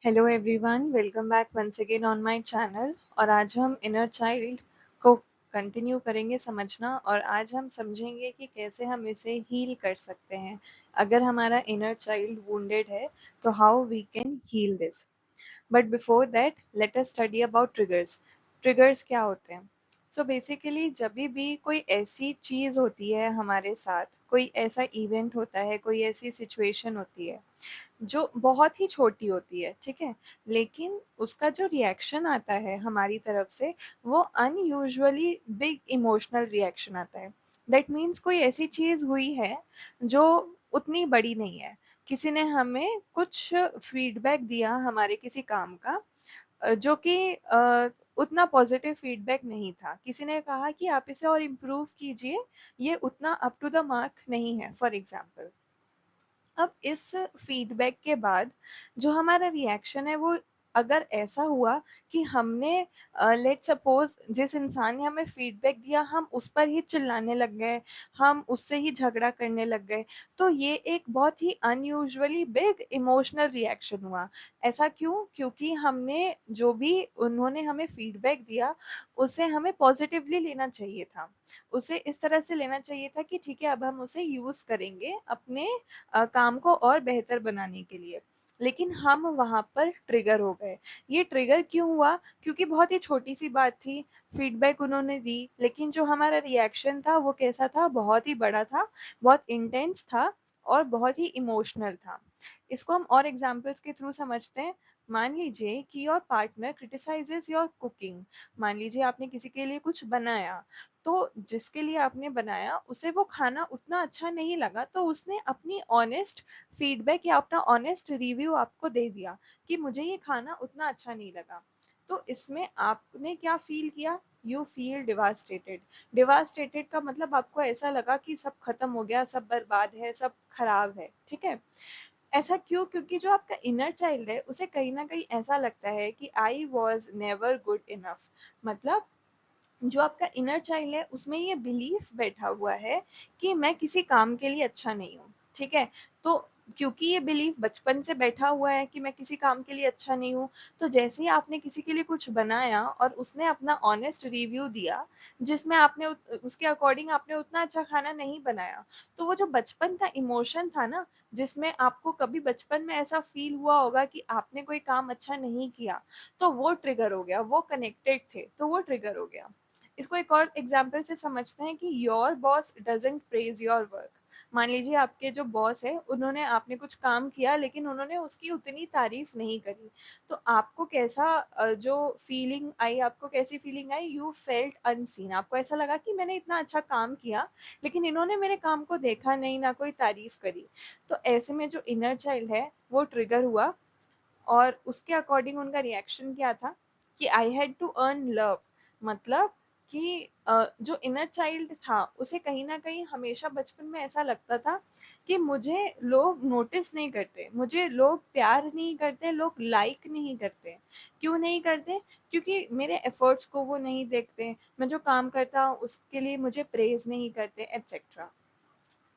Hello everyone, welcome back once again on my channel. और आज हम इनर चाइल्ड को कंटिन्यू करेंगे समझना, और आज हम समझेंगे कि कैसे हम इसे हील कर सकते हैं। अगर हमारा इनर चाइल्ड वुंडेड है तो how we can heal this. But before that let us study about triggers. Triggers क्या होते हैं? सो बेसिकली जब भी कोई ऐसी चीज होती है हमारे साथ, कोई ऐसा इवेंट होता है, कोई ऐसी सिचुएशन होती है जो बहुत ही छोटी होती है, ठीक है, लेकिन उसका जो रिएक्शन आता है हमारी तरफ से वो अनयूजुअली बिग इमोशनल रिएक्शन आता है। दैट मीन्स कोई ऐसी चीज हुई है जो उतनी बड़ी नहीं है। किसी ने हमें कुछ फीडबैक दिया हमारे किसी काम का, जो कि उतना पॉजिटिव फीडबैक नहीं था। किसी ने कहा कि आप इसे और इम्प्रूव कीजिए, ये उतना अप टू द मार्क नहीं है, फॉर एग्जाम्पल। अब इस फीडबैक के बाद जो हमारा रिएक्शन है वो अगर ऐसा हुआ कि हमने लेट सपोज जिस इंसान ने हमें फीडबैक दिया हम उस पर ही चिल्लाने लग गए, हम उससे ही झगड़ा करने लग गए, तो ये एक बहुत ही अनयूजुअली बिग इमोशनल रिएक्शन हुआ। ऐसा क्यों? क्योंकि हमने जो भी उन्होंने हमें फीडबैक दिया उसे हमें पॉजिटिवली लेना चाहिए था। उसे इस तरह से लेना चाहिए था कि ठीक है, अब हम उसे यूज करेंगे अपने काम को और बेहतर बनाने के लिए। लेकिन हम वहां पर ट्रिगर हो गए। ये ट्रिगर क्यों हुआ? क्योंकि बहुत ही छोटी सी बात थी, फीडबैक उन्होंने दी, लेकिन जो हमारा रिएक्शन था वो कैसा था? बहुत ही बड़ा था, बहुत इंटेंस था और बहुत ही इमोशनल था। इसको हम और एग्जांपल्स के थ्रू समझते हैं। मान लीजिए कि your partner criticises your cooking. मान लीजिए आपने किसी के लिए कुछ बनाया, तो जिसके लिए आपने बनाया उसे वो खाना उतना अच्छा नहीं लगा, तो उसने अपनी ऑनेस्ट फीडबैक या अपना ऑनेस्ट रिव्यू आपको दे दिया कि मुझे ये खाना उतना अच्छा नहीं लगा। तो इसमें आपने क्या फील किया? You feel devastated. डिवास्टेटेड का मतलब आपको ऐसा लगा कि सब खत्म हो गया, सब बर्बाद है, सब खराब है, ठीक है। ऐसा क्यों? क्योंकि जो आपका इनर चाइल्ड है उसे कहीं ना कहीं ऐसा लगता है कि I was never good enough. मतलब जो आपका इनर चाइल्ड है उसमें ये बिलीफ बैठा हुआ है कि मैं किसी काम के लिए अच्छा नहीं हूँ, ठीक है। तो क्योंकि ये बिलीफ बचपन से बैठा हुआ है कि मैं किसी काम के लिए अच्छा नहीं हूँ, तो जैसे ही आपने किसी के लिए कुछ बनाया और उसने अपना ऑनेस्ट रिव्यू दिया जिसमें आपने उसके अकॉर्डिंग आपने उतना अच्छा खाना नहीं बनाया, तो वो जो बचपन का इमोशन था ना, जिसमें आपको कभी बचपन में ऐसा फील हुआ होगा कि आपने कोई काम अच्छा नहीं किया, तो वो ट्रिगर हो गया, वो कनेक्टेड थे तो वो ट्रिगर हो गया। इसको एक और एग्जाम्पल से समझते हैं कि your boss doesn't praise your work. मान लीजिए आपके जो बॉस है उन्होंने आपने कुछ काम किया लेकिन उन्होंने उसकी उतनी तारीफ नहीं करी, तो आपको कैसा जो फीलिंग आई, आपको कैसी feeling I? You felt unseen. आपको ऐसा लगा कि मैंने इतना अच्छा काम किया लेकिन इन्होंने मेरे काम को देखा नहीं, ना कोई तारीफ करी। तो ऐसे में जो इनर चाइल्ड है वो ट्रिगर हुआ, और उसके अकॉर्डिंग उनका रिएक्शन क्या था कि I had to earn love. मतलब कि जो इनर चाइल्ड था उसे कहीं ना कहीं हमेशा बचपन में ऐसा लगता था कि मुझे लोग नोटिस नहीं करते, मुझे लोग प्यार नहीं करते, लोग लाइक नहीं करते। क्यों नहीं करते? क्योंकि मेरे एफर्ट्स को वो नहीं देखते, मैं जो काम करता हूँ उसके लिए मुझे प्रेज नहीं करते, एटसेट्रा।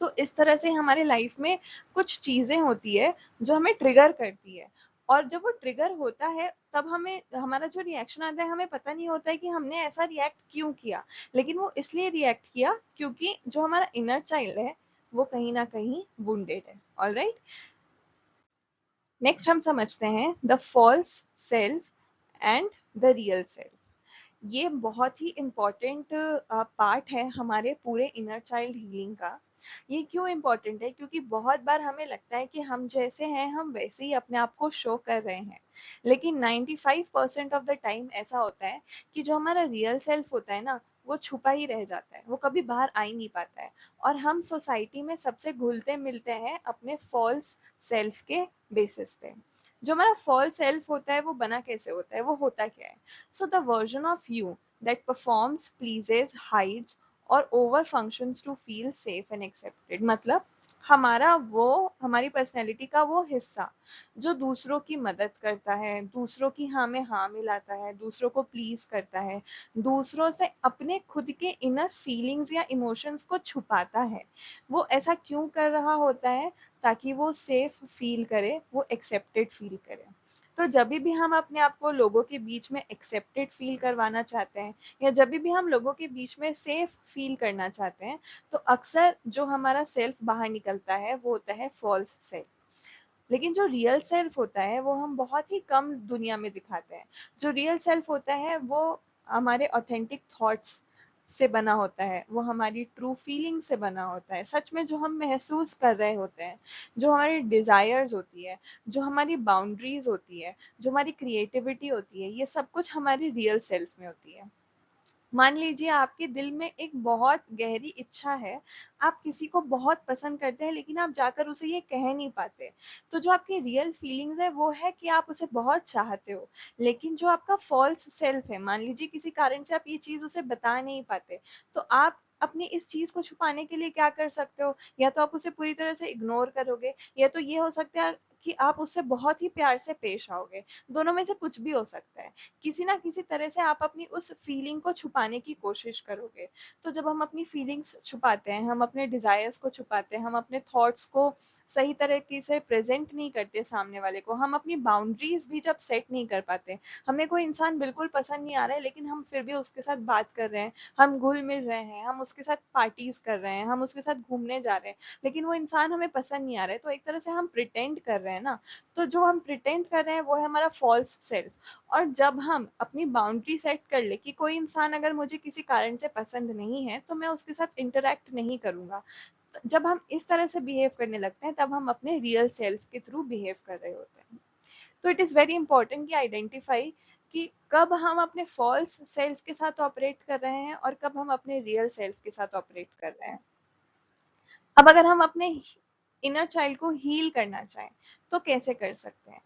तो इस तरह से हमारे लाइफ में कुछ चीजें होती है जो हमें ट्रिगर करती है, और जब वो ट्रिगर होता है तब हमें हमारा जो रिएक्शन आता है हमें पता नहीं होता है कि हमने ऐसा रिएक्ट क्यों किया, लेकिन वो इसलिए रिएक्ट किया क्योंकि जो हमारा इनर चाइल्ड है वो कहीं ना कहीं वुंडेड है। ऑलराइट, नेक्स्ट हम समझते हैं the false self and the real self. ये बहुत ही इम्पॉर्टेंट पार्ट है हमारे पूरे इनर चाइल्ड हीलिंग का। ये क्यों इम्पॉर्टेंट है? क्योंकि बहुत बार हमें लगता है कि हम जैसे हैं हम वैसे ही अपने आप को शो कर रहे हैं, लेकिन 95% ऑफ द टाइम ऐसा होता है कि जो हमारा रियल सेल्फ होता है ना वो छुपा ही रह जाता है, वो कभी बाहर आ ही नहीं पाता है। और हम सोसाइटी में सबसे घुलते मिलते हैं अपने फॉल्स सेल्फ के बेसिस पे। जो हमारा फॉल्स सेल्फ होता है वो बना कैसे होता है, वो होता क्या है? So the version of you that performs, pleases, hides और over functions to feel safe and accepted। मतलब हमारा वो, हमारी पर्सनैलिटी का वो हिस्सा जो दूसरों की मदद करता है, दूसरों की हाँ में हाँ मिलाता है, दूसरों को प्लीज करता है, दूसरों से अपने खुद के इनर फीलिंग्स या इमोशंस को छुपाता है। वो ऐसा क्यों कर रहा होता है? ताकि वो सेफ फील करे, वो एक्सेप्टेड फील करे। तो जब भी हम अपने आप को लोगों के बीच में एक्सेप्टेड फील करवाना चाहते हैं, या जब भी हम लोगों के बीच में सेफ फील करना चाहते हैं, तो अक्सर जो हमारा सेल्फ बाहर निकलता है वो होता है फॉल्स सेल्फ। लेकिन जो रियल सेल्फ होता है वो हम बहुत ही कम दुनिया में दिखाते हैं। जो रियल सेल्फ होता है वो हमारे ऑथेंटिक थॉट्स से बना होता है, वो हमारी ट्रू फीलिंग से बना होता है, सच में जो हम महसूस कर रहे होते हैं, जो हमारी डिजायर्स होती है, जो हमारी बाउंड्रीज होती है, जो हमारी क्रिएटिविटी होती है, ये सब कुछ हमारी रियल सेल्फ में होती है। मान लीजिए आपके दिल में एक बहुत गहरी इच्छा है, आप किसी को बहुत पसंद करते हैं लेकिन आप जाकर उसे ये कह नहीं पाते। तो जो आपकी रियल फीलिंग्स है वो है कि आप उसे बहुत चाहते हो, लेकिन जो आपका फॉल्स सेल्फ है, मान लीजिए किसी कारण से आप ये चीज उसे बता नहीं पाते, तो आप अपनी इस चीज को छुपाने के लिए क्या कर सकते हो? या तो आप उसे पूरी तरह से इग्नोर करोगे, या तो ये हो सकता है कि आप उससे बहुत ही प्यार से पेश आओगे। दोनों में से कुछ भी हो सकता है। किसी ना किसी तरह से आप अपनी उस फीलिंग को छुपाने की कोशिश करोगे। तो जब हम अपनी फीलिंग्स छुपाते हैं, हम अपने डिजायर्स को छुपाते हैं, हम अपने थॉट्स को सही तरीके से प्रेजेंट नहीं करते सामने वाले को, हम अपनी बाउंड्रीज भी जब सेट नहीं कर पाते, हमें कोई इंसान बिल्कुल पसंद नहीं आ रहा है लेकिन हम फिर भी उसके साथ बात कर रहे हैं, हम घुल मिल रहे हैं, हम उसके साथ पार्टीज कर रहे हैं, हम उसके साथ घूमने जा रहे हैं, लेकिन वो इंसान हमें पसंद नहीं आ रहा है, तो एक तरह से हम प्रिटेंड कर रहे हैं ना। तो जो हम प्रिटेंड कर रहे हैं वो है हमारा फॉल्स सेल्फ। और जब हम अपनी बाउंड्री सेट कर ले कि कोई इंसान अगर मुझे किसी कारण से पसंद नहीं है तो मैं उसके साथ इंटरेक्ट नहीं करूंगा, जब हम इस तरह से बिहेव करने लगते हैं तब हम अपने रियल सेल्फ के थ्रू बिहेव कर रहे होते हैं। तो इट इज वेरी इंपॉर्टेंट कि आइडेंटिफाई कि कब हम अपने फॉल्स सेल्फ के साथ ऑपरेट कर रहे हैं और कब हम अपने रियल सेल्फ के साथ ऑपरेट कर रहे हैं। अब अगर हम अपने इनर चाइल्ड को हील करना चाहें तो कैसे कर सकते हैं?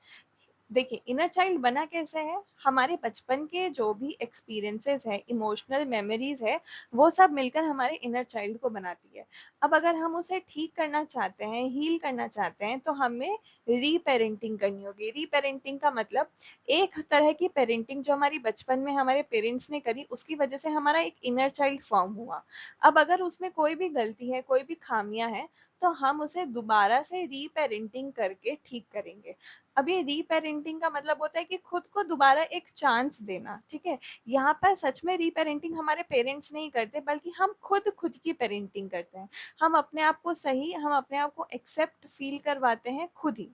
देखिए, इनर चाइल्ड बना कैसे है? हमारे बचपन के जो भी एक्सपीरियंसेस है, इमोशनल मेमोरीज है, वो सब मिलकर हमारे इनर चाइल्ड को बनाती है। अब अगर हम उसे ठीक करना चाहते हैं, हील करना चाहते हैं, तो हमें रीपेरेंटिंग करनी होगी। रीपेरेंटिंग का मतलब एक तरह की पेरेंटिंग जो हमारी बचपन में हमारे पेरेंट्स ने करी, उसकी वजह से हमारा एक इनर चाइल्ड फॉर्म हुआ। अब अगर उसमें कोई भी गलती है, कोई भी खामियां है, तो हम उसे दोबारा से रीपेरेंटिंग करके ठीक करेंगे। अभी रीपेरेंटिंग का मतलब होता है कि खुद को दोबारा एक चांस देना, ठीक है? यहाँ पर सच में रीपेरेंटिंग हमारे पेरेंट्स नहीं करते, बल्कि हम खुद खुद की पेरेंटिंग करते हैं। हम अपने आप को सही, हम अपने आप को एक्सेप्ट फील करवाते हैं खुद ही।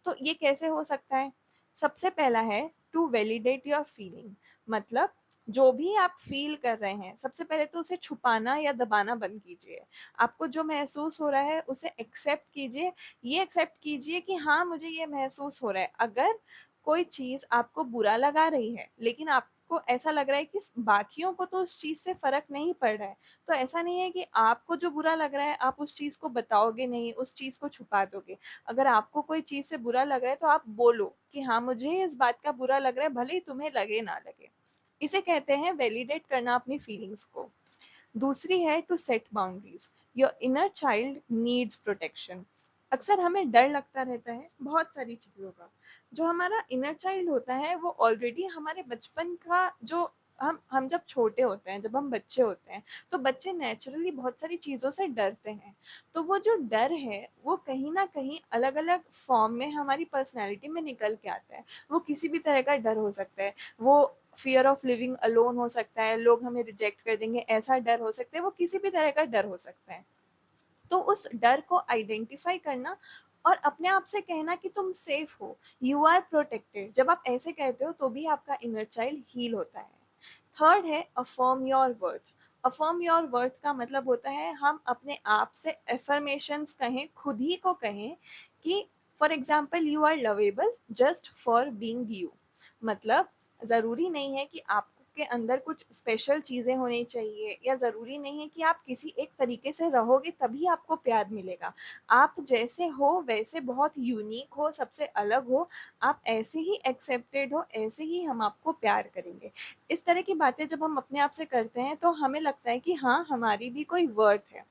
तो ये कैसे हो सकता है? सबसे पहला है टू वैलिडेट योर फीलिंग। मतलब जो भी आप फील कर रहे हैं, सबसे पहले तो उसे छुपाना या दबाना बंद कीजिए। आपको जो महसूस हो रहा है उसे एक्सेप्ट कीजिए। ये एक्सेप्ट कीजिए कि हाँ, मुझे ये महसूस हो रहा है। अगर कोई चीज आपको बुरा लगा रही है लेकिन आपको ऐसा लग रहा है कि बाकियों को तो उस चीज से फर्क नहीं पड़ रहा है, तो ऐसा नहीं है कि आपको जो बुरा लग रहा है आप उस चीज को बताओगे नहीं, उस चीज को छुपा दोगे। अगर आपको कोई चीज से बुरा लग रहा है तो आप बोलो कि हाँ, मुझे इस बात का बुरा लग रहा है, भले ही तुम्हें लगे ना लगे। इसे कहते हैं वैलिडेट करना अपनी फीलिंग्स को। दूसरी है to set boundaries. Your inner child needs protection. अक्सर हमें डर लगता रहता है बहुत सारी चीजों का। जो हमारा इनर चाइल्ड होता है वो ऑलरेडी हमारे बचपन का जो हम जब छोटे होते हैं, जब हम बच्चे होते हैं, तो बच्चे नेचुरली बहुत सारी चीजों से डरते हैं। तो वो जो डर है वो कहीं ना कहीं अलग अलग फॉर्म में हमारी पर्सनैलिटी में निकल के आता है। वो किसी भी तरह का डर हो सकता है। वो फियर ऑफ लिविंग अलोन हो सकता है, लोग हमें रिजेक्ट कर देंगे ऐसा डर हो सकता है, वो किसी भी तरह का डर हो सकता है। तो उस डर को आइडेंटिफाई करना और अपने आप से कहना कि तुम सेफ हो, यू आर प्रोटेक्टेड, जब आप ऐसे कहते हो तो भी आपका इनर चाइल्ड हील होता है। थर्ड है affirm your worth. Affirm your worth का मतलब होता है हम अपने आप से एफर्मेशंस कहें, खुद ही को कहें कि for example you are lovable just for being you. मतलब जरूरी नहीं है कि आपके अंदर कुछ स्पेशल चीजें होनी चाहिए, या जरूरी नहीं है कि आप किसी एक तरीके से रहोगे तभी आपको प्यार मिलेगा। आप जैसे हो वैसे बहुत यूनिक हो, सबसे अलग हो, आप ऐसे ही एक्सेप्टेड हो, ऐसे ही हम आपको प्यार करेंगे। इस तरह की बातें जब हम अपने आप से करते हैं तो हमें लगता है कि हाँ, हमारी भी कोई वर्थ है।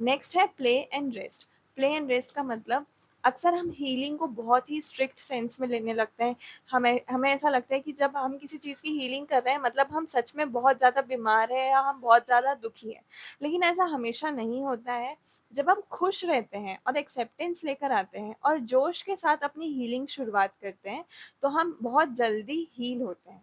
नेक्स्ट है play and rest. Play and rest का मतलब अक्सर हम हीलिंग को बहुत ही स्ट्रिक्ट सेंस में लेने लगते हैं। हमें हमें ऐसा लगता है कि जब हम किसी चीज़ की हीलिंग कर रहे हैं मतलब हम सच में बहुत ज़्यादा बीमार हैं या हम बहुत ज़्यादा दुखी हैं। लेकिन ऐसा हमेशा नहीं होता है। जब हम खुश रहते हैं और एक्सेप्टेंस लेकर आते हैं और जोश के साथ अपनी हीलिंग शुरुआत करते हैं, तो हम बहुत जल्दी हील होते हैं।